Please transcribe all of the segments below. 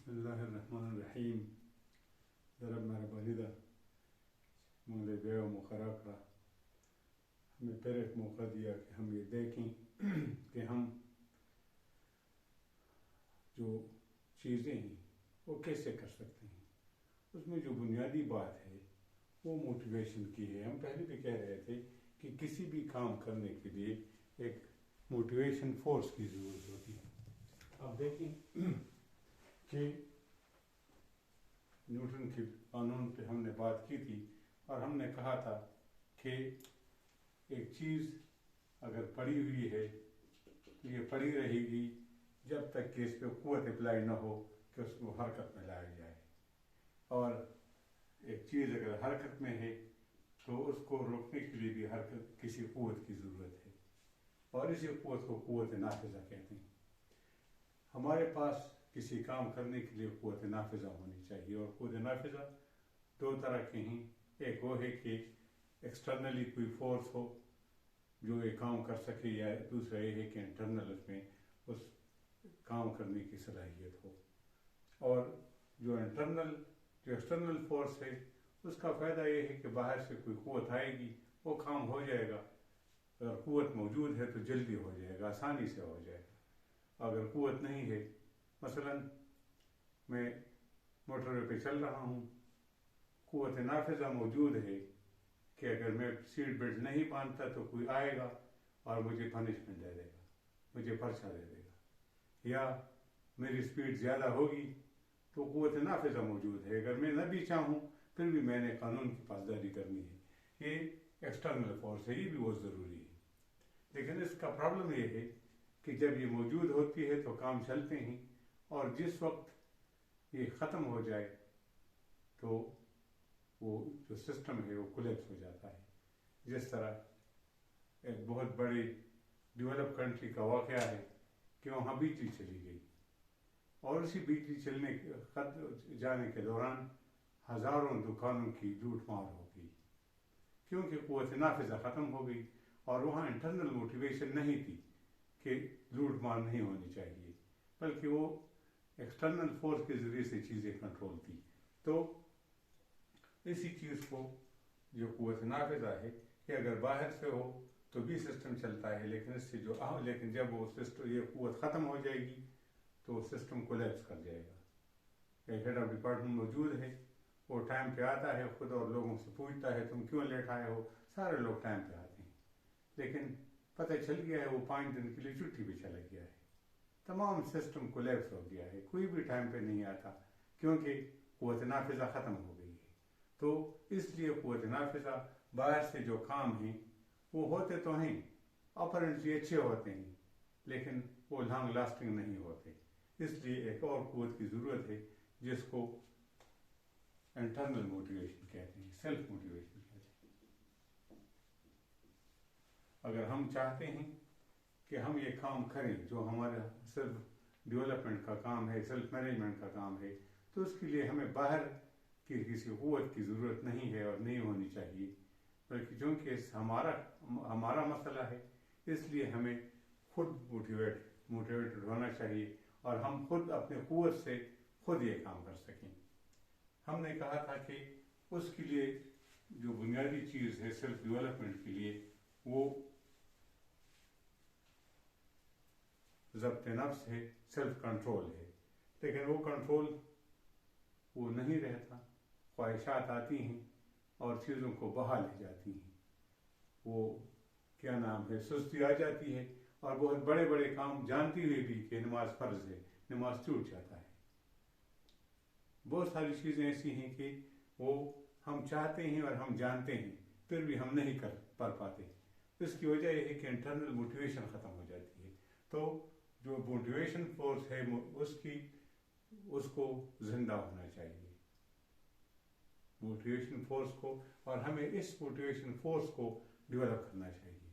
بسم اللہ الرحمن الرحیم. ضرب میرا والدہ مولے بیو مخرق رہا ہمیں پھر ایک موقع دیا کہ ہم یہ دیکھیں کہ ہم جو چیزیں ہیں وہ کیسے کر سکتے ہیں. اس میں جو بنیادی بات ہے وہ موٹیویشن کی ہے. ہم پہلے بھی کہہ رہے تھے کہ کسی بھی کام کرنے کے لیے ایک موٹیویشن فورس کی ضرورت ہوتی ہے. آپ دیکھیں کہ نیوٹن کے قانون پہ ہم نے بات کی تھی اور ہم نے کہا تھا کہ ایک چیز اگر پڑی ہوئی ہے تو یہ پڑی رہے گی جب تک کہ اس پہ قوت اپلائی نہ ہو کہ اس کو حرکت میں لایا جائے. اور ایک چیز اگر حرکت میں ہے تو اس کو روکنے کے لیے بھی حرکت کسی قوت کی ضرورت ہے اور اسی قوت کو قوت نافذہ کہتے ہیں. ہمارے پاس کسی کام کرنے کے لیے قوت نافذہ ہونی چاہیے اور قوت نافذہ دو طرح کے ہیں. ایک وہ ہے کہ ایکسٹرنلی کوئی فورس ہو جو یہ کام کر سکے یا دوسرا یہ ہے کہ انٹرنل اس میں اس کام کرنے کی صلاحیت ہو. اور جو ایکسٹرنل فورس ہے اس کا فائدہ یہ ہے کہ باہر سے کوئی قوت آئے گی وہ کام ہو جائے گا. اگر قوت موجود ہے تو جلدی ہو جائے گا, آسانی سے ہو جائے گا. اگر قوت نہیں ہے, مثلا میں موٹر وے پہ چل رہا ہوں, قوت نافذہ موجود ہے کہ اگر میں سیٹ بیلٹ نہیں باندھتا تو کوئی آئے گا اور مجھے پنشمنٹ دے دے گا, مجھے پرچہ دے دے گا, یا میری سپیڈ زیادہ ہوگی تو قوت نافذہ موجود ہے. اگر میں نہ بھی چاہوں پھر بھی میں نے قانون کی پاسداری کرنی ہے. یہ ایکسٹرنل فورس ہے, یہ بھی بہت ضروری ہے. لیکن اس کا پرابلم یہ ہے کہ جب یہ موجود ہوتی ہے تو کام چلتے ہیں اور جس وقت یہ ختم ہو جائے تو وہ جو سسٹم ہے وہ کولیپس ہو جاتا ہے. جس طرح ایک بہت بڑی ڈیولپ کنٹری کا واقعہ ہے کہ وہاں بجلی چلی گئی اور اسی بجلی جانے کے دوران ہزاروں دکانوں کی لوٹ مار ہو گئی کیونکہ قوت نافذہ ختم ہو گئی اور وہاں انٹرنل موٹیویشن نہیں تھی کہ لوٹ مار نہیں ہونی چاہیے, بلکہ وہ ایکسٹرنل فورس کے ذریعے سے چیزیں کنٹرول تھی. تو اسی چیز کو جو قوت نافذہ ہے کہ اگر باہر سے ہو تو بھی سسٹم چلتا ہے, لیکن اس سے لیکن جب وہ سسٹم یہ قوت ختم ہو جائے گی تو سسٹم کولیپس کر جائے گا. ایک ہیڈ آف ڈپارٹمنٹ موجود ہے, وہ ٹائم پہ آتا ہے خود اور لوگوں سے پوچھتا ہے تم کیوں لیٹ آئے ہو. سارے لوگ ٹائم پہ آتے ہیں, لیکن پتہ چل گیا ہے وہ 5 دن کے لیے چھٹی پہ چلا گیا ہے. تمام سسٹم کولیپس ہو گیا ہے, کوئی بھی ٹائم پہ نہیں آتا کیونکہ قوت نافذہ ختم ہو گئی ہے. تو اس لیے قوت نافذہ باہر سے جو کام ہیں وہ ہوتے تو ہیں, اپرنٹلی اچھے ہوتے ہیں, لیکن وہ لانگ لاسٹنگ نہیں ہوتے. اس لیے ایک اور قوت کی ضرورت ہے جس کو انٹرنل موٹیویشن کہتے ہیں, سیلف موٹیویشن کہتے ہیں. اگر ہم چاہتے ہیں کہ ہم یہ کام کریں جو ہمارا صرف ڈیولپمنٹ کا کام ہے, سیلف مینجمنٹ کا کام ہے, تو اس کے لیے ہمیں باہر کی کسی قوت کی ضرورت نہیں ہے اور نہیں ہونی چاہیے, بلکہ چونکہ ہمارا مسئلہ ہے اس لیے ہمیں خود موٹیویٹڈ ہونا چاہیے اور ہم خود اپنے قوت سے خود یہ کام کر سکیں. ہم نے کہا تھا کہ اس کے لیے جو بنیادی چیز ہے سیلف ڈیولپمنٹ کے لیے وہ ضبط نفس ہے, سیلف کنٹرول ہے. لیکن وہ کنٹرول وہ نہیں رہتا, خواہشات آتی ہیں اور چیزوں کو بہا لے جاتی ہیں. وہ کیا نام ہے, سستی آ جاتی ہے اور بہت بڑے بڑے کام جانتی ہوئے بھی کہ نماز فرض ہے, نماز ٹوٹ جاتا ہے. بہت ساری چیزیں ایسی ہیں کہ وہ ہم چاہتے ہیں اور ہم جانتے ہیں پھر بھی ہم نہیں کر پاتے. اس کی وجہ یہ ہے کہ انٹرنل موٹیویشن ختم ہو جاتی ہے. تو جو موٹیویشن فورس ہے اس کو زندہ ہونا چاہیے, موٹیویشن فورس کو, اور ہمیں اس موٹیویشن فورس کو ڈیولپ کرنا چاہیے.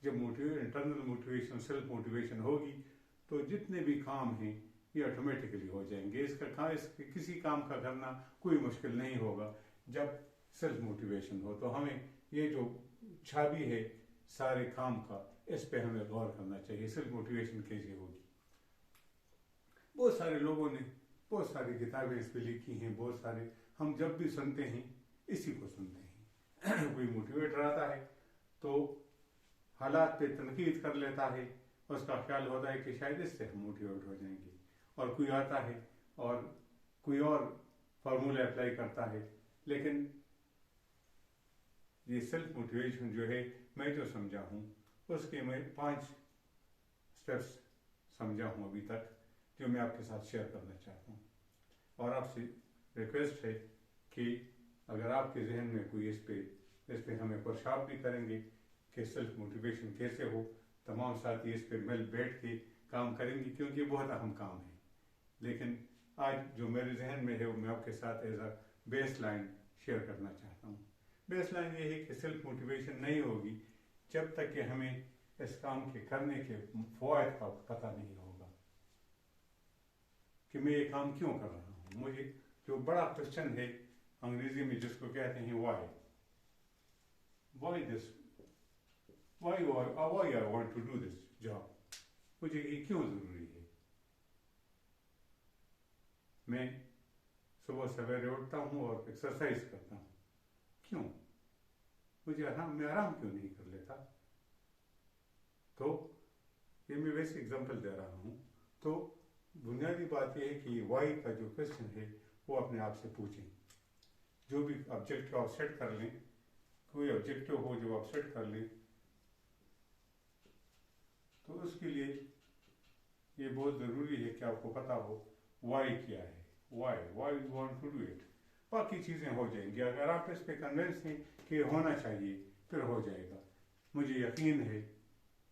جب انٹرنل موٹیویشن سیلف موٹیویشن ہوگی تو جتنے بھی کام ہیں یہ آٹومیٹکلی ہو جائیں گے. کسی کام کا کرنا کوئی مشکل نہیں ہوگا جب سیلف موٹیویشن ہو. تو ہمیں یہ جو چھابی ہے سارے کام کا, اس پہ ہمیں غور کرنا چاہیے. سیلف موٹیویشن کیسے ہوگی؟ بہت سارے لوگوں نے بہت ساری کتابیں اس پہ لکھی ہیں، بہت سارے ہم جب بھی سنتے ہیں اسی کو سنتے ہیں کوئی موٹیویٹر آتا ہے تو حالات پہ تنقید کر لیتا ہے، اس کا خیال ہوتا ہے کہ شاید اس سے ہم موٹیویٹ ہو جائیں گے، اور کوئی آتا ہے اور کوئی اور فارمولہ اپلائی کرتا ہے. لیکن یہ سیلف موٹیویشن جو ہے میں جو سمجھا ہوں اس کے میں 5 اسٹیپس سمجھا ہوں ابھی تک، جو میں آپ کے ساتھ شیئر کرنا چاہتا ہوں. اور آپ سے ریکویسٹ ہے کہ اگر آپ کے ذہن میں کوئی اس پہ ہمیں ورکشاپ بھی کریں گے کہ سیلف موٹیویشن کیسے ہو، تمام ساتھی اس پہ مل بیٹھ کے کام کریں گے، کیونکہ یہ بہت اہم کام ہے. لیکن آج جو میرے ذہن میں ہے وہ میں آپ کے ساتھ as a base line share کرنا چاہتا ہوں. بیس لائن یہ ہے کہ سیلف موٹیویشن نہیں ہوگی جب تک کہ ہمیں اس کام کے کرنے کے فوائد کا پتہ نہیں ہوگا کہ میں یہ کام کیوں کر رہا ہوں. مجھے جو بڑا کوشچن ہے انگریزی میں جس کو کہتے ہیں why this why I want to do this job, مجھے یہ کیوں ضروری ہے. میں صبح سویرے اٹھتا ہوں اور ایکسرسائز کرتا ہوں، کیوں؟ میں آرام کیوں نہیں کر لیتا؟ تو یہ میں ویسے اگزامپل دے رہا ہوں. تو بنیادی بات یہ ہے کہ وائی کا جو کوشچن ہے وہ اپنے آپ سے پوچھیں. جو بھی آبجیکٹو آپ سیٹ کر لیں، کوئی آبجیکٹو ہو جو آپ سیٹ کر لیں، تو اس کے لیے یہ بہت ضروری ہے کہ آپ کو پتا ہو وائی کیا ہے، why you want to do it. باقی چیزیں ہو جائیں گی اگر آپ اس پہ کنونس ہیں کہ ہونا چاہیے، پھر ہو جائے گا. مجھے یقین ہے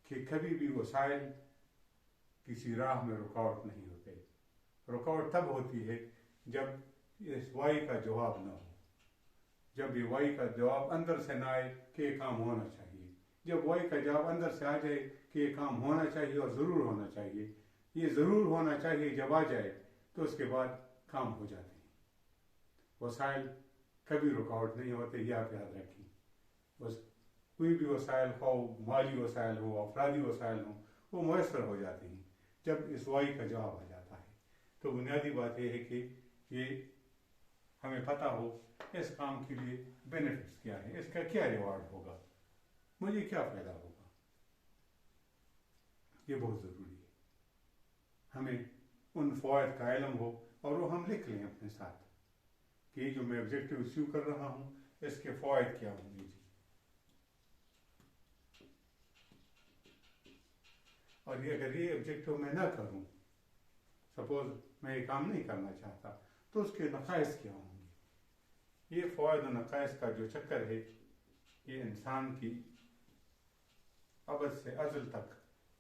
کہ کبھی بھی وسائل کسی راہ میں رکاوٹ نہیں ہوتے. رکاوٹ تب ہوتی ہے جب اس وائی کا جواب نہ ہو، جب یہ وائی کا جواب اندر سے نہ آئے کہ یہ کام ہونا چاہیے. جب وائی کا جواب اندر سے آ جائے کہ یہ کام ہونا چاہیے اور ضرور ہونا چاہیے، یہ ضرور ہونا چاہیے جب آ جائے تو اس کے بعد کام ہو جاتے ہیں. وسائل کبھی رکاوٹ نہیں ہوتے، یہ آپ یاد رکھیں. بس کوئی بھی وسائل ہو، مالی وسائل ہو، افرادی وسائل ہوں، وہ میسر ہو جاتے ہیں جب اس وائی کا جواب آ جاتا ہے. تو بنیادی بات یہ ہے کہ یہ ہمیں پتہ ہو اس کام کے لیے بینیفٹس کیا ہے، اس کا کیا ریوارڈ ہوگا، مجھے کیا فائدہ ہوگا. یہ بہت ضروری ہے ہمیں ان فوائد کا علم ہو اور وہ ہم لکھ لیں اپنے ساتھ کہ یہ جو میں آبجیکٹو ایشو کر رہا ہوں اس کے فوائد کیا ہوں گے. اور یہ اگر یہ آبجیکٹو میں نہ کروں، سپوز میں یہ کام نہیں کرنا چاہتا، تو اس کے نقائص کیا ہوں گے. یہ فوائد و نقائص کا جو چکر ہے یہ انسان کی ابد سے ازل تک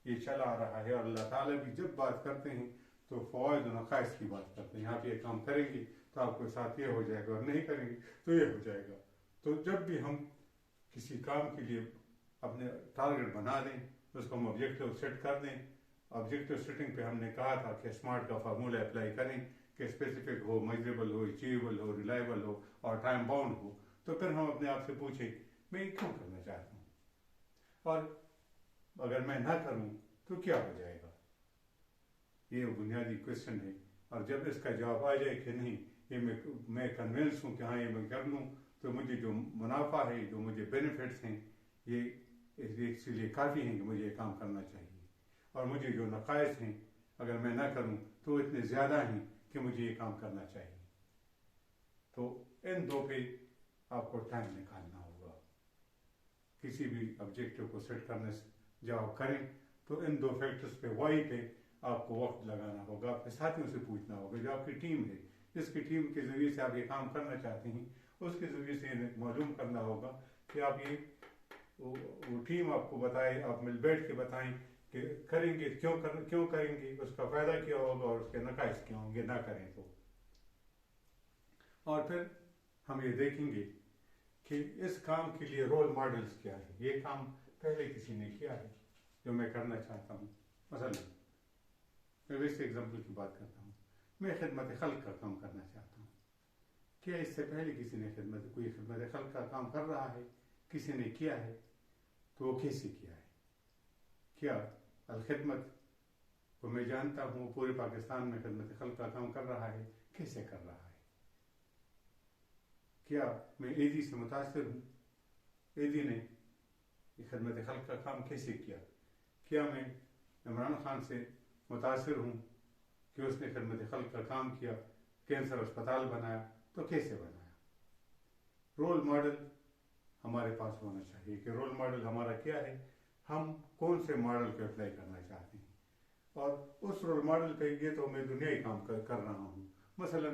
یہ چلا آ رہا ہے. اور اللہ تعالیٰ بھی جب بات کرتے ہیں تو فوائد و نقائص کی بات کرتے ہیں. آپ یہ کام کریں گے تو آپ کے ساتھ یہ ہو جائے گا، اور نہیں کریں گے تو یہ ہو جائے گا. تو جب بھی ہم کسی کام کے لیے اپنے ٹارگٹ بنا دیں، اس کو ہم آبجیکٹو سیٹ کر دیں. آبجیکٹو سیٹنگ پہ ہم نے کہا تھا کہ اسمارٹ کا فارمولہ اپلائی کریں کہ اسپیسیفک ہو، میجریبل ہو، اچیویبل ہو، ریلائبل ہو اور ٹائم باؤنڈ ہو. تو پھر ہم اپنے آپ سے پوچھیں میں یہ کیوں کرنا چاہتا ہوں، اور اگر میں نہ کروں تو کیا ہو جائے گا. یہ بنیادی کوشچن ہے. اور جب اس کا جواب آ جائے کہ نہیں، یہ میں کنونس ہوں کہ ہاں یہ میں کر لوں، تو مجھے جو منافع ہے، جو مجھے بینیفٹس ہیں، یہ اس لیے کافی ہیں کہ مجھے یہ کام کرنا چاہیے. اور مجھے جو نقائص ہیں اگر میں نہ کروں تو اتنے زیادہ ہیں کہ مجھے یہ کام کرنا چاہیے. تو ان دو پہ آپ کو ٹائم نکالنا ہوگا. کسی بھی آبجیکٹو کو سیٹ کرنے سے جب آپ کریں تو ان 2 فیکٹرز پہ، وائی پہ آپ کو وقت لگانا ہوگا. اپنے ساتھیوں سے پوچھنا ہوگا، جو آپ کی ٹیم ہے، جس کی ٹیم کے ذریعے سے آپ یہ کام کرنا چاہتے ہیں، اس کے ذریعے سے انہیں معلوم کرنا ہوگا کہ آپ یہ وہ ٹیم آپ کو بتائے، آپ مل بیٹھ کے بتائیں کہ کریں گے کیوں کریں گے، اس کا فائدہ کیا ہوگا اور اس کے نقائص کیا ہوں گے نہ کریں تو. اور پھر ہم یہ دیکھیں گے کہ اس کام کے لیے رول ماڈلز کیا ہے. یہ کام پہلے کسی نے کیا ہے جو میں کرنا چاہتا ہوں. مثلا میں ویسے ایگزامپل کی بات کرتا ہوں، میں خدمت خلق کا کام کرنا چاہتا ہوں. کیا اس سے پہلے کسی نے کوئی خدمت خلق کا کام کر رہا ہے، کسی نے کیا ہے، تو وہ کیسے کیا ہے؟ کیا الخدمت وہ میں جانتا ہوں پورے پاکستان میں خدمت خلق کا کام کر رہا ہے. کیسے کر رہا ہے؟ کیا میں ایدی سے متاثر ہوں؟ ایدی نے خدمت خلق کا کام کیسے کیا؟ کیا میں عمران خان سے متاثر ہوں کہ اس نے خدمت خلق کا کام کیا، کینسر اسپتال بنایا؟ تو کیسے بنایا؟ رول ماڈل ہمارے پاس ہونا چاہیے کہ رول ماڈل ہمارا کیا ہے، ہم کون سے ماڈل کو اپلائی کرنا چاہتے ہیں، اور اس رول ماڈل پہ یہ تو میں دنیائی کام کر رہا ہوں. مثلا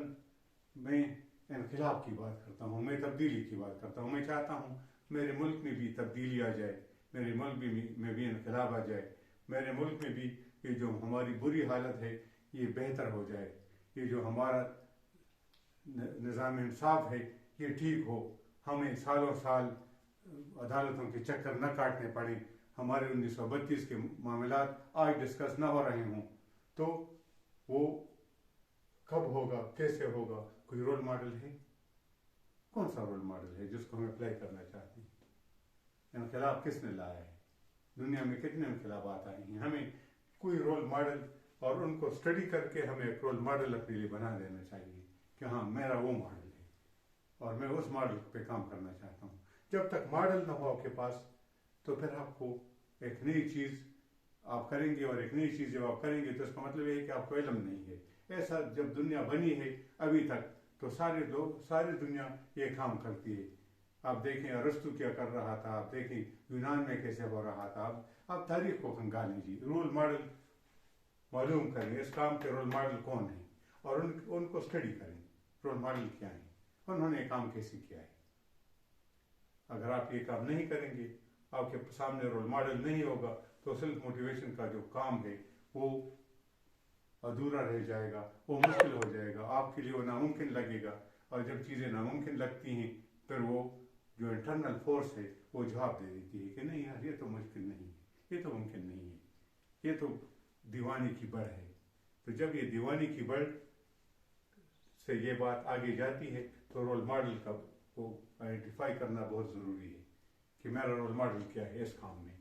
میں انقلاب کی بات کرتا ہوں، میں تبدیلی کی بات کرتا ہوں. میں چاہتا ہوں میرے ملک میں بھی تبدیلی آ جائے، میرے ملک میں بھی انقلاب آ جائے، میرے ملک میں بھی یہ جو ہماری بری حالت ہے یہ بہتر ہو جائے، یہ جو ہمارا نظام انصاف ہے یہ ٹھیک ہو، ہمیں سالوں سال عدالتوں کے چکر نہ کاٹنے پڑیں، ہمارے 1932 کے معاملات آج ڈسکس نہ ہو رہے ہوں. تو وہ کب ہوگا، کیسے ہوگا؟ کوئی رول ماڈل ہے؟ کون سا رول ماڈل ہے جس کو ہم اپلائی کرنا چاہتے ہیں؟ انقلاب کس نے لایا ہے؟ دنیا میں کتنے انقلابات آئے ہیں؟ ہمیں کوئی رول ماڈل، اور ان کو اسٹڈی کر کے ہمیں ایک رول ماڈل اپنے لیے بنا دینا چاہیے کہ ہاں میرا وہ ماڈل ہے اور میں اس ماڈل پہ کام کرنا چاہتا ہوں. جب تک ماڈل نہ ہو آپ کے پاس تو پھر آپ کو ایک نئی چیز آپ کریں گے، اور ایک نئی چیز جب آپ کریں گے تو اس کا مطلب یہ ہے کہ آپ کو علم نہیں ہے. ایسا جب دنیا بنی ہے ابھی تک تو سارے لوگ، ساری دنیا یہ کام کرتی ہے. آپ دیکھیں ارسطو کیا کر رہا تھا، آپ دیکھیں یونان میں کیسے ہو رہا تھا. آپ تاریخ کو کھنگالیں جی، رول ماڈل معلوم کریں، اس کام کے رول ماڈل کون ہیں، اور ان کو اسٹڈی کریں، رول ماڈل کیا ہیں، انہوں نے کام کیسے کیا ہے. اگر آپ یہ کام نہیں کریں گے، آپ کے سامنے رول ماڈل نہیں ہوگا، تو سیلف موٹیویشن کا جو کام ہے وہ ادھورا رہ جائے گا، وہ مشکل ہو جائے گا، آپ کے لیے وہ ناممکن لگے گا. اور جب چیزیں ناممکن لگتی ہیں پھر وہ جو انٹرنل فورس ہے وہ جواب دے دیتی ہے کہ نہیں یار یہ تو مشکل نہیں ہے، یہ تو ممکن نہیں ہے، یہ تو دیوانی کی بڑھ ہے. تو جب یہ دیوانی کی بڑھ سے یہ بات آگے جاتی ہے تو رول ماڈل کا کو آئیڈینٹیفائی کرنا بہت ضروری ہے کہ میرا رول ماڈل کیا ہے اس کام میں.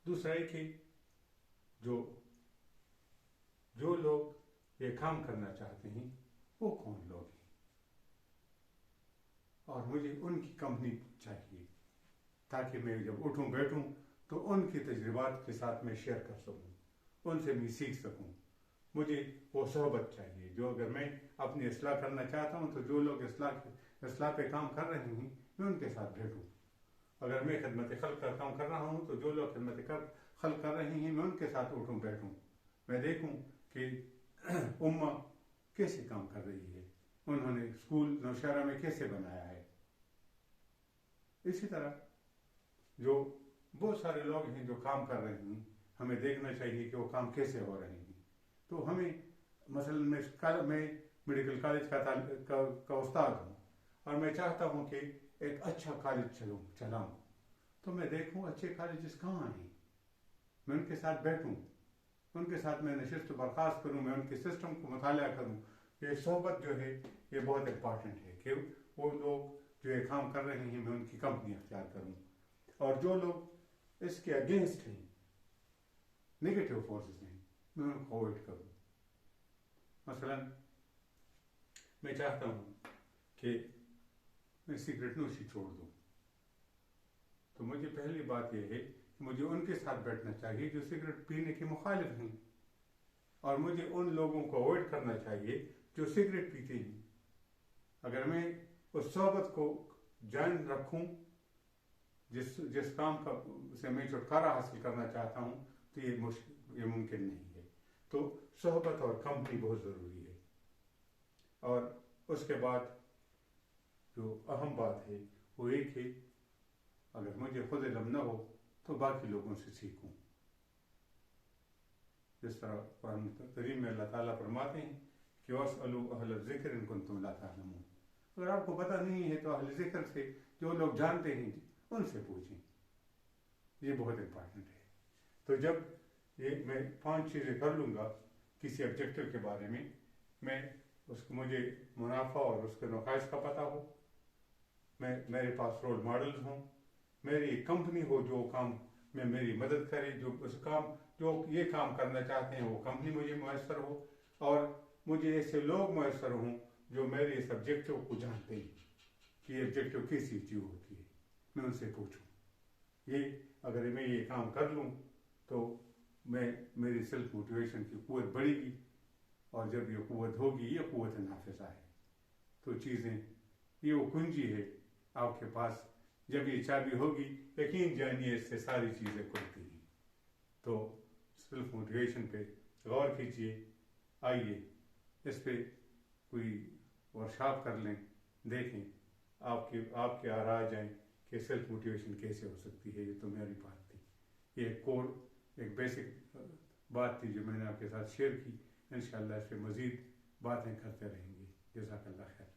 دوسرا ہے کہ جو لوگ یہ کام کرنا چاہتے ہیں وہ کون لوگ ہیں، اور مجھے ان کی کمپنی چاہیے تاکہ میں جب اٹھوں بیٹھوں تو ان کے تجربات کے ساتھ میں شیئر کر سکوں، ان سے میں سیکھ سکوں. مجھے وہ صحبت چاہیے جو، اگر میں اپنی اصلاح کرنا چاہتا ہوں تو جو لوگ اصلاح پہ کام کر رہے ہیں میں ان کے ساتھ بیٹھوں. اگر میں خدمت خلق کا کام کر رہا ہوں تو جو لوگ خدمت خلق کر رہے ہیں میں ان کے ساتھ اٹھوں بیٹھوں، میں دیکھوں کہ امہ کیسے کام کر رہی ہے، انہوں نے اسکول نوشہرہ میں کیسے بنایا ہے. اسی طرح جو بہت سارے لوگ ہیں جو کام کر رہے ہیں، ہمیں دیکھنا چاہیے کہ وہ کام کیسے ہو رہے ہیں. تو ہمیں مثلا میں میڈیکل کالج کا استاد ہوں اور میں چاہتا ہوں کہ ایک اچھا کالج چلاؤں، تو میں دیکھوں اچھے کالجز کہاں ہیں، میں ان کے ساتھ بیٹھوں، ان کے ساتھ میں نشست و برخاست کروں، میں ان کے سسٹم کو مطالعہ کروں. یہ صحبت جو ہے یہ بہت امپارٹنٹ ہے کہ وہ لوگ جو یہ کام کر رہے ہیں میں ان کی کمپنی اختیار کروں، اور جو لوگ اس کے اگینسٹ ہیں، نیگیٹو فورسز ہیں، میں ان کو اوائڈ کروں. مثلا میں چاہتا ہوں کہ میں سگریٹ نوشی چھوڑ دوں، تو مجھے پہلی بات یہ ہے کہ مجھے ان کے ساتھ بیٹھنا چاہیے جو سگریٹ پینے کے مخالف ہیں، اور مجھے ان لوگوں کو اوائڈ کرنا چاہیے جو سگریٹ پیتے ہیں. اگر میں اس صحبت کو جان رکھوں جس کام کا سے میں چھٹکارا حاصل کرنا چاہتا ہوں تو یہ ممکن نہیں ہے. تو صحبت اور کمپنی بہت ضروری ہے. اور اس کے بعد جو اہم بات ہے وہ ایک ہے، اگر مجھے خود علم نہ ہو تو باقی لوگوں سے سیکھوں. جس طرح قرآن کریم میں اللہ تعالیٰ فرماتے ہیں کہ وَاسْأَلُوا أَهْلَ الذِّكْرِ إِن كُنتُمْ لَا تَعْلَمُونَ. اگر آپ کو پتہ نہیں ہے تو اہل ذکر سے، جو لوگ جانتے ہیں ان سے پوچھیں. یہ بہت امپارٹنٹ ہے. تو جب یہ میں 5 چیزیں کر لوں گا کسی آبجیکٹو کے بارے میں اس کو، مجھے منافع اور اس کے نقائص کا پتہ ہو، میرے پاس رول ماڈلز ہوں، میری ایک کمپنی ہو جو کام میں میری مدد کرے، جو یہ کام کرنا چاہتے ہیں وہ کمپنی مجھے میسر ہو، اور مجھے ایسے لوگ میسر ہوں جو میرے اس آبجیکٹو کو جانتے ہیں کہ یہ آبجیکٹو کیسی چیز ہوتی ہے، میں ان سے پوچھوں۔ اگر میں یہ کام کر لوں تو میری سیلف موٹیویشن کی قوت بڑھے گی، اور جب یہ قوت ہوگی، یہ قوت نافذہ ہے، تو چیزیں، یہ وہ کنجی ہے آپ کے پاس، جب یہ چابی ہوگی یقین جانیے اس سے ساری چیزیں کھلتی ہیں۔ تو سیلف موٹیویشن پہ غور کیجیے، آئیے اس پہ کوئی ورکشاپ کر لیں، دیکھیں آپ کے آراء جائیں کہ سیلف موٹیویشن کیسے ہو سکتی ہے۔ یہ تو میری بات تھی، یہ ایک بیسک بات تھی جو میں نے آپ کے ساتھ شیئر کی۔ انشاءاللہ اس پہ مزید باتیں کرتے رہیں گے۔ جزاک اللہ خیر۔